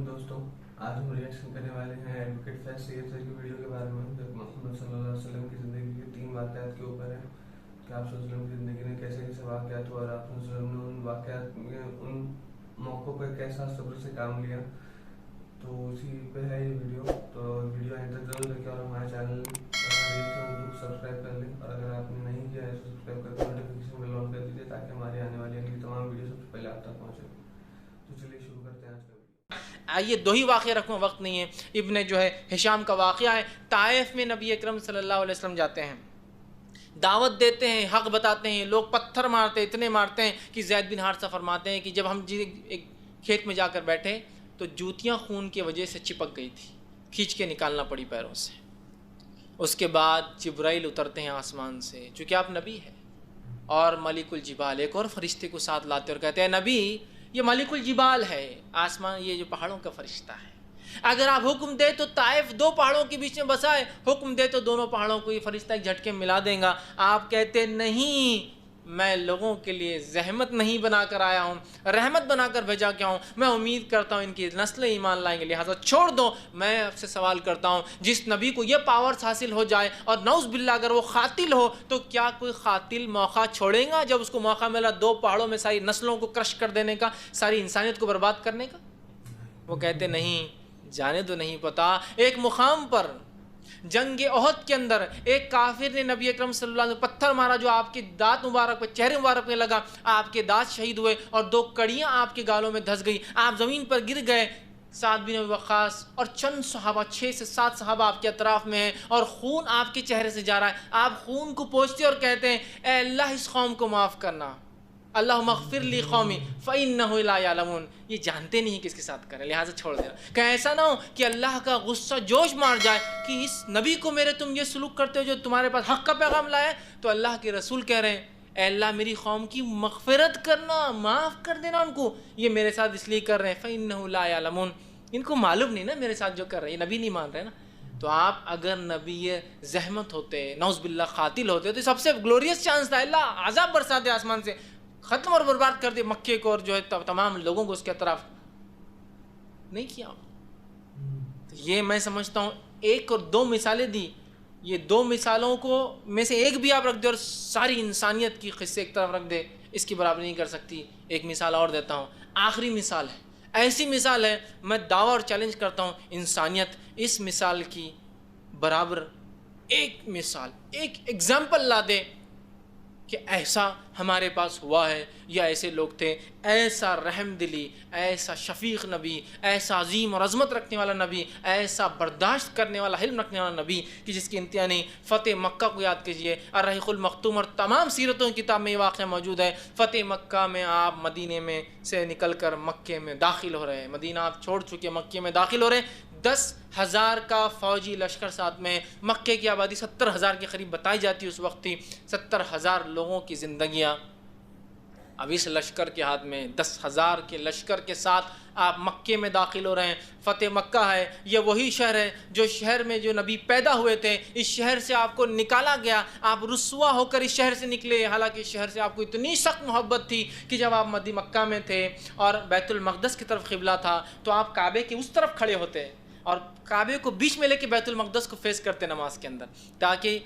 علیکم دوستوں، آج ہم ریئیکشن کرنے والے ہیں ایڈوکیٹ فیض سید سر کی ویڈیو کے بارے میں جو محمد صلی اللہ علیہ وسلم کی زندگی کے 3 واقعات کے اوپر ہے کہ آپ صلی اللہ علیہ وسلم کی زندگی میں کیسے کیسے واقعات ہوا اور آپ صلی اللہ علیہ وسلم نے ان واقعات میں ان موقعوں پر کیسا صبر سے کام لیا. تو اسی پہ ہے یہ ویڈیو. تو ویڈیو اینڈ تک ضرور دیکھیں اور ہمارے چینل ریئیکشن سبسکرائب کر لیں، اور اگر آپ نے نہیں کیا ہے تو سبسکرائب کر کے نوٹیفیکیشن بیل آن کر دیجیے تاکہ ہماری آنے والی اگلی تمام ویڈیو سب سے پہلے آپ تک پہنچے. تو چلیے شروع کرتے ہیں آج کا ویڈیو. آئیے دو ہی واقعہ رکھوں، وقت نہیں ہے. ابن جو ہے ہشام کا واقعہ ہے. طائف میں نبی اکرم صلی اللہ علیہ وسلم جاتے ہیں، دعوت دیتے ہیں، حق بتاتے ہیں. لوگ پتھر مارتے، اتنے مارتے ہیں کہ زید بن حارثہ فرماتے ہیں کہ جب ہم ایک کھیت میں جا کر بیٹھے تو جوتیاں خون کی وجہ سے چپک گئی تھی، کھینچ کے نکالنا پڑی پیروں سے. اس کے بعد جبرائیل اترتے ہیں آسمان سے، چونکہ آپ نبی ہیں، اور ملک الجبال ایک اور فرشتے کو ساتھ لاتے اور کہتے ہیں نبی یہ ملک الجبال ہے، آسمان یہ جو پہاڑوں کا فرشتہ ہے، اگر آپ حکم دے تو طائف 2 پہاڑوں کے بیچ میں بسائے، حکم دے تو دونوں پہاڑوں کو یہ فرشتہ ایک جھٹکے میں ملا دیں گا. آپ کہتے نہیں، میں لوگوں کے لیے زحمت نہیں بنا کر آیا ہوں، رحمت بنا کر بھیجا کیا ہوں. میں امید کرتا ہوں ان کی نسلیں ایمان لائیں گے، لہٰذا چھوڑ دو. میں آپ سے سوال کرتا ہوں، جس نبی کو یہ پاورز حاصل ہو جائے اور نعوذ باللہ اگر وہ قاتل ہو تو کیا کوئی قاتل موقع چھوڑیں گا جب اس کو موقع ملا 2 پہاڑوں میں ساری نسلوں کو کرش کر دینے کا، ساری انسانیت کو برباد کرنے کا؟ وہ کہتے نہیں، جانے تو نہیں پتا. ایک مقام پر جنگ احد کے اندر ایک کافر نے نبی اکرم صلی اللہ علیہ وسلم پتھر مارا جو آپ کے دانت مبارک پہ، چہرے مبارک پہ لگا. آپ کے دانت شہید ہوئے اور 2 کڑیاں آپ کے گالوں میں دھس گئی، آپ زمین پر گر گئے. سعد بن ابی وقاص اور چند صحابہ، 6 سے 7 صحابہ آپ کے اطراف میں ہیں اور خون آپ کے چہرے سے جا رہا ہے. آپ خون کو پوچھتے اور کہتے ہیں اے اللہ اس قوم کو معاف کرنا، اللہم اغفر لی قومی فإنہ لا یعلمون. یہ جانتے نہیں کس کے ساتھ کریں، لہٰذا چھوڑ دینا. کہ ایسا نہ ہو کہ اللہ کا غصہ جوش مار جائے کہ اس نبی کو میرے تم یہ سلوک کرتے ہو جو تمہارے پاس حق کا پیغام لائے. تو اللہ کے رسول کہہ رہے ہیں اے اللہ میری قوم کی مغفرت کرنا، معاف کر دینا ان کو، یہ میرے ساتھ اس لیے کر رہے ہیں فإنہ لا یعلمون. ان کو معلوم نہیں نا میرے ساتھ جو کر رہے ہیں، یہ نبی نہیں مان رہے نا. تو آپ اگر نبی زحمت ہوتے، نعوذ باللہ قاتل ہوتے، تو سب سے گلوریس چانس تھا اللہ عذاب برساتے آسمان سے، ختم اور برباد کر دے مکے کو اور جو ہے تمام لوگوں کو اس کے اطراف. نہیں کیا. تو یہ میں سمجھتا ہوں 1 اور 2 مثالیں دی، یہ 2 مثالوں کو میں سے ایک بھی آپ رکھ دے اور ساری انسانیت کی قصے ایک طرف رکھ دے، اس کی برابری نہیں کر سکتی. ایک مثال اور دیتا ہوں، آخری مثال ہے، ایسی مثال ہے میں دعویٰ اور چیلنج کرتا ہوں انسانیت اس مثال کی برابر ایک مثال، ایک ایگزامپل لا دے کہ ایسا ہمارے پاس ہوا ہے یا ایسے لوگ تھے. ایسا رحم دلی، ایسا شفیق نبی، ایسا عظیم اور عظمت رکھنے والا نبی، ایسا برداشت کرنے والا، حلم رکھنے والا نبی کہ جس کی انتہا نہیں. فتح مکہ کو یاد کیجئے، الرحیق المختوم اور تمام سیرتوں کی کتاب میں یہ واقعہ موجود ہے. فتح مکہ میں آپ مدینے میں سے نکل کر مکے میں داخل ہو رہے ہیں، مدینہ آپ چھوڑ چکے، مکے میں داخل ہو رہے ہیں. 10,000 کا فوجی لشکر ساتھ میں، مکے کی آبادی 70,000 کے قریب بتائی جاتی ہے اس وقت تھی. 70,000 لوگوں کی زندگیاں اب اس لشکر کے ہاتھ میں. 10,000 کے لشکر کے ساتھ آپ مکے میں داخل ہو رہے ہیں. فتح مکہ ہے، یہ وہی شہر ہے جو شہر میں جو نبی پیدا ہوئے تھے. اس شہر سے آپ کو نکالا گیا، آپ رسوا ہو کر اس شہر سے نکلے، حالانکہ اس شہر سے آپ کو اتنی سخت محبت تھی کہ جب آپ مکہ میں تھے اور بیت المقدس کی طرف قبلہ تھا تو آپ کعبے کے اس طرف کھڑے ہوتے اور کعبے کو بیچ میں لے کے بیت المقدس کو فیس کرتے نماز کے اندر، تاکہ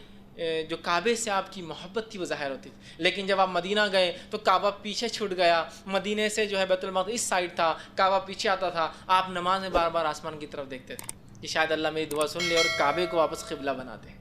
جو کعبے سے آپ کی محبت تھی وہ ظاہر ہوتی تھی. لیکن جب آپ مدینہ گئے تو کعبہ پیچھے چھوٹ گیا، مدینے سے جو ہے بیت المقدس اس سائڈ تھا، کعبہ پیچھے آتا تھا. آپ نماز میں بار بار آسمان کی طرف دیکھتے تھے کہ شاید اللہ میری دعا سن لے اور کعبے کو واپس قبلہ بنا دے.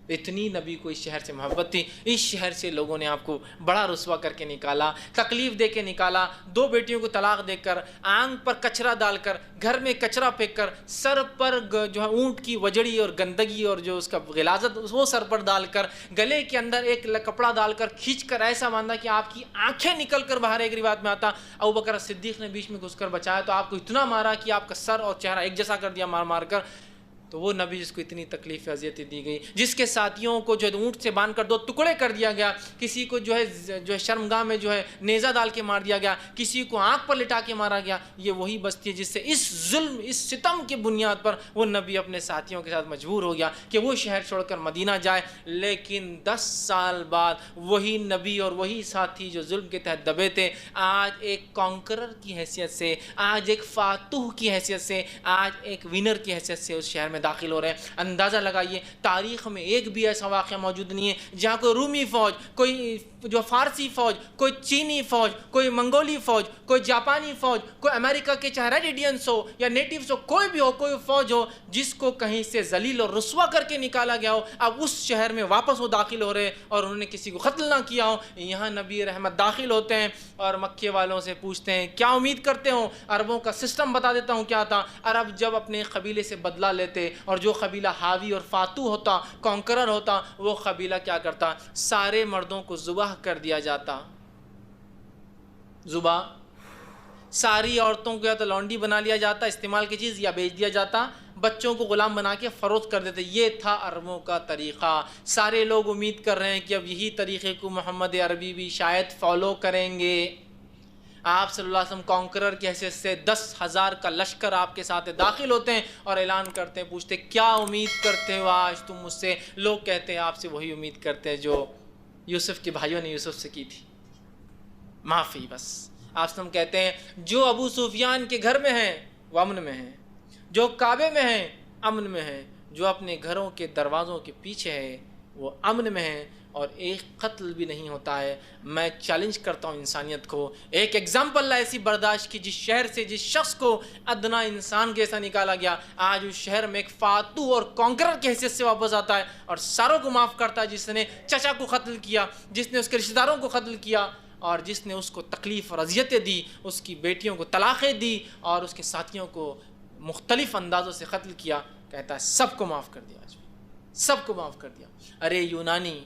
اتنی نبی کو اس شہر سے محبت تھی. اس شہر سے لوگوں نے آپ کو بڑا رسوا کر کے نکالا، تکلیف دے کے نکالا. 2 بیٹیوں کو طلاق دے کر، آنکھ پر کچرا ڈال کر، گھر میں کچرا پھینک کر، سر پر جو ہے اونٹ کی وجڑی اور گندگی اور جو اس کا غلاظت وہ سر پر ڈال کر، گلے کے اندر ایک کپڑا ڈال کر کھینچ کر ایسا باندھا کہ آپ کی آنکھیں نکل کر باہر. ایک روایت میں آتا ابوبکر صدیق نے بیچ میں گھس کر بچایا تو آپ کو اتنا مارا کہ آپ کا سر اور چہرہ ایک جیسا کر دیا مار مار کر. تو وہ نبی جس کو اتنی تکلیف اذیتیں دی گئی، جس کے ساتھیوں کو جو ہے اونٹ سے باندھ کر 2 ٹکڑے کر دیا گیا، کسی کو جو ہے شرمگاہ میں جو ہے نیزہ ڈال کے مار دیا گیا، کسی کو آنکھ پر لٹا کے مارا گیا، یہ وہی بستی ہے جس سے اس ظلم، اس ستم کی بنیاد پر وہ نبی اپنے ساتھیوں کے ساتھ مجبور ہو گیا کہ وہ شہر چھوڑ کر مدینہ جائے۔ لیکن 10 سال بعد وہی نبی اور وہی ساتھی جو ظلم کے تحت دبے تھے، آج ایک کانکرر کی حیثیت سے، آج ایک فاتح کی حیثیت سے، آج ایک ونر کی حیثیت سے اس شہر میں داخل ہو رہے ہیں۔ اندازہ لگائیے، تاریخ میں ایک بھی ایسا واقعہ موجود نہیں ہے جہاں کوئی رومی فوج، کوئی جو فارسی فوج، کوئی چینی فوج، کوئی منگولی فوج، کوئی جاپانی فوج، کوئی امریکہ کے چاہے ریڈ انڈینز ہو یا نیٹیوز ہو، کوئی بھی ہو، کوئی فوج ہو جس کو کہیں سے ذلیل اور رسوا کر کے نکالا گیا ہو، اب اس شہر میں واپس وہ داخل ہو رہے ہیں اور انہوں نے کسی کو قتل نہ کیا ہو۔ یہاں نبی رحمت داخل ہوتے ہیں اور مکے والوں سے پوچھتے ہیں کیا امید کرتے ہو؟ عربوں کا سسٹم بتا دیتا ہوں کیا تھا۔ عرب جب اپنے قبیلے سے بدلہ لیتے اور جو قبیلہ حاوی اور فاتح ہوتا، کانکرر ہوتا، وہ قبیلہ کیا کرتا؟ سارے مردوں کو ذبح کر دیا جاتا، ذبح، ساری عورتوں کو یا تو لونڈی بنا لیا جاتا، استعمال کی چیز، یا بیچ دیا جاتا، بچوں کو غلام بنا کے فروخت کر دیتے۔ یہ تھا عربوں کا طریقہ۔ سارے لوگ امید کر رہے ہیں کہ اب یہی طریقے کو محمد عربی بھی شاید فالو کریں گے۔ آپ صلی اللہ علیہ وسلم کانکرر کی حیثیت سے 10,000 کا لشکر آپ کے ساتھ داخل ہوتے ہیں اور اعلان کرتے ہیں، پوچھتے کیا امید کرتے ہو آج تم مجھ سے؟ لوگ کہتے ہیں آپ سے وہی امید کرتے ہیں جو یوسف کے بھائیوں نے یوسف سے کی تھی، معافی بس۔ آپ سے ہم کہتے ہیں جو ابو سفیان کے گھر میں ہیں وہ امن میں ہیں، جو کعبے میں ہیں امن میں ہیں، جو اپنے گھروں کے دروازوں کے پیچھے ہے وہ امن میں ہیں، اور ایک قتل بھی نہیں ہوتا ہے۔ میں چیلنج کرتا ہوں انسانیت کو، ایک ایگزامپل ایسی برداشت کی جس شہر سے جس شخص کو ادنا انسان جیسا نکالا گیا، آج اس شہر میں ایک فاتح اور کانکرر کی حیثیت سے واپس آتا ہے اور ساروں کو معاف کرتا ہے، جس نے چچا کو قتل کیا، جس نے اس کے رشتہ داروں کو قتل کیا، اور جس نے اس کو تکلیف اور اذیتیں دی، اس کی بیٹیوں کو طلاقیں دی اور اس کے ساتھیوں کو مختلف اندازوں سے قتل کیا، کہتا ہے سب کو معاف کر دیا، آج سب کو معاف کر دیا۔ ارے یونانی،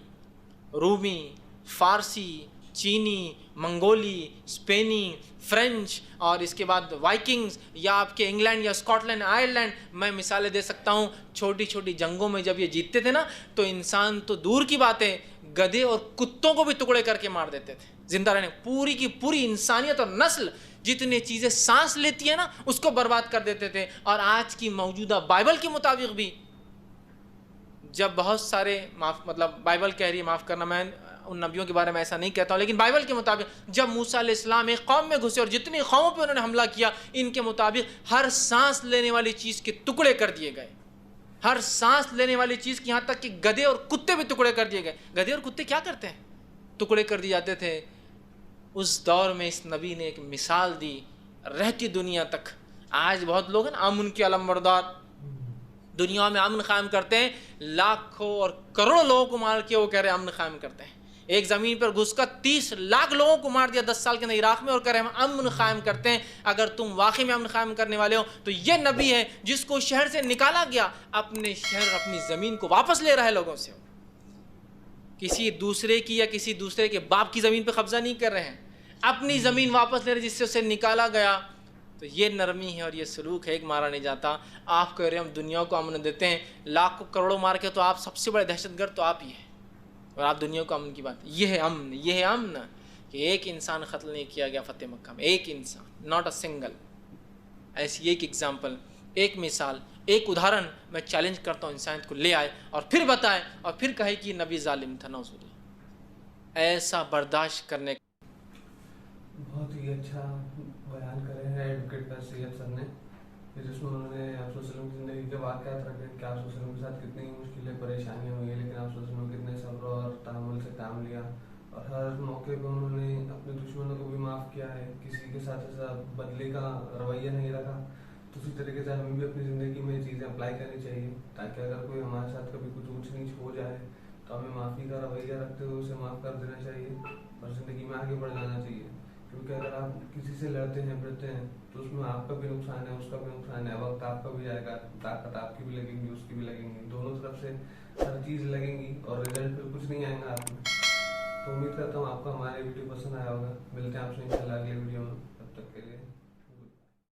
رومی، فارسی، چینی، منگولی، اسپینی، فرینچ، اور اس کے بعد وائکنگز، یا آپ کے انگلینڈ یا اسکاٹ لینڈ، آئرلینڈ، میں مثالیں دے سکتا ہوں۔ چھوٹی چھوٹی جنگوں میں جب یہ جیتتے تھے نا، تو انسان تو دور کی بات ہے، گدھے اور کتوں کو بھی ٹکڑے کر کے مار دیتے تھے زندہ رہنے۔ پوری کی پوری انسانیت اور نسل جتنی چیزیں سانس لیتی ہے نا، اس کو برباد کر دیتے تھے۔ اور آج کی موجودہ بائبل کے مطابق بھی جب بہت سارے مطلب بائبل کہہ رہی ہے، معاف کرنا، میں ان نبیوں کے بارے میں ایسا نہیں کہتا ہوں، لیکن بائبل کے مطابق جب موسیٰ علیہ السلام ایک قوم میں گھسے اور جتنی قوموں پہ انہوں نے حملہ کیا، ان کے مطابق ہر سانس لینے والی چیز کے ٹکڑے کر دیے گئے، ہر سانس لینے والی چیز کی، یہاں تک کہ گدھے اور کتے بھی ٹکڑے کر دیے گئے۔ گدھے اور کتے کیا کرتے ہیں؟ ٹکڑے کر دیے جاتے تھے۔ اس دور میں اس نبی نے ایک مثال دی رہتی دنیا تک۔ آج بہت لوگ ہیں امن کے علم بردار، دنیا میں امن قائم کرتے ہیں، لاکھوں اور کروڑوں لوگوں کو مار کے وہ کہہ رہے ہیں امن قائم کرتے ہیں۔ ایک زمین پر گھس کر 30 لاکھ لوگوں کو مار دیا 10 سال کے اندر عراق میں، اور کہہ رہے ہیں ہم امن قائم کرتے ہیں۔ اگر تم واقعی میں امن قائم کرنے والے ہو تو یہ نبی ہے جس کو شہر سے نکالا گیا، اپنے شہر، اپنی زمین کو واپس لے رہا ہے لوگوں سے، کسی دوسرے کی یا کسی دوسرے کے باپ کی زمین پہ قبضہ نہیں کر رہے ہیں، اپنی زمین واپس لے رہے جس سے اسے نکالا گیا۔ تو یہ نرمی ہے اور یہ سلوک ہے، ایک مارا نہیں جاتا۔ آپ کہہ رہے ہیں ہم دنیا کو امن دیتے ہیں، لاکھوں کروڑوں مار کے، تو آپ سب سے بڑے دہشت گرد تو آپ ہی ہیں، اور آپ دنیا کو امن کی بات۔ یہ ہے امن، یہ ہے امن کہ ایک انسان قتل نہیں کیا گیا فتح مکہ میں، ایک انسان، ناٹ اے سنگل۔ ایسی ایک ایگزامپل، ایک مثال، ایک ادھارن میں چیلنج کرتا ہوں انسانیت کو لے آئے اور پھر بتائے اور پھر کہے کہ نبی ظالم تھا، نعوذ باللہ۔ ایسا برداشت کرنے بہت ہی اچھا بیان کرے ہیں ایڈوکیٹ فیض سید سر نے، جس میں انہوں نے آپ صلی اللہ علیہ وسلم کی زندگی کے واقعات رکھے کہ آپ صلی اللہ علیہ وسلم کے ساتھ کتنی مشکلیں پریشانیاں ہوئی ہیں، لیکن آپ صلی اللہ علیہ وسلم کتنے صبر اور تحمل سے کام لیا، اور ہر موقع پہ انہوں نے اپنے دشمنوں کو بھی معاف کیا ہے، کسی کے ساتھ ایسا بدلے کا رویہ نہیں رکھا۔ تو اسی طریقے سے ہمیں بھی اپنی زندگی میں یہ چیزیں اپلائی کرنی چاہیے، تاکہ اگر کوئی ہمارے ساتھ کبھی کچھ اونچ نیچ ہو جائے تو ہمیں معافی کا رویہ رکھتے ہوئے اسے معاف کر دینا چاہیے اور زندگی میں آگے بڑھ جانا چاہیے۔ کیونکہ اگر آپ کسی سے لڑتے ہیں بڑھتے ہیں تو اس میں آپ کا بھی نقصان ہے، اس کا بھی نقصان ہے، وقت آپ کا بھی جائے گا، طاقت آپ کی بھی لگیں گی، اس کی بھی لگیں گی، دونوں طرف سے ہر چیز لگیں گی اور رزلٹ پھر کچھ نہیں آئے گا آپ میں۔ تو امید کرتا ہوں آپ کو ہماری ویڈیو پسند آیا ہوگا۔ ملتے ہیں آپ سے انشاءاللہ اگلے ویڈیو میں، تب تک کے لیے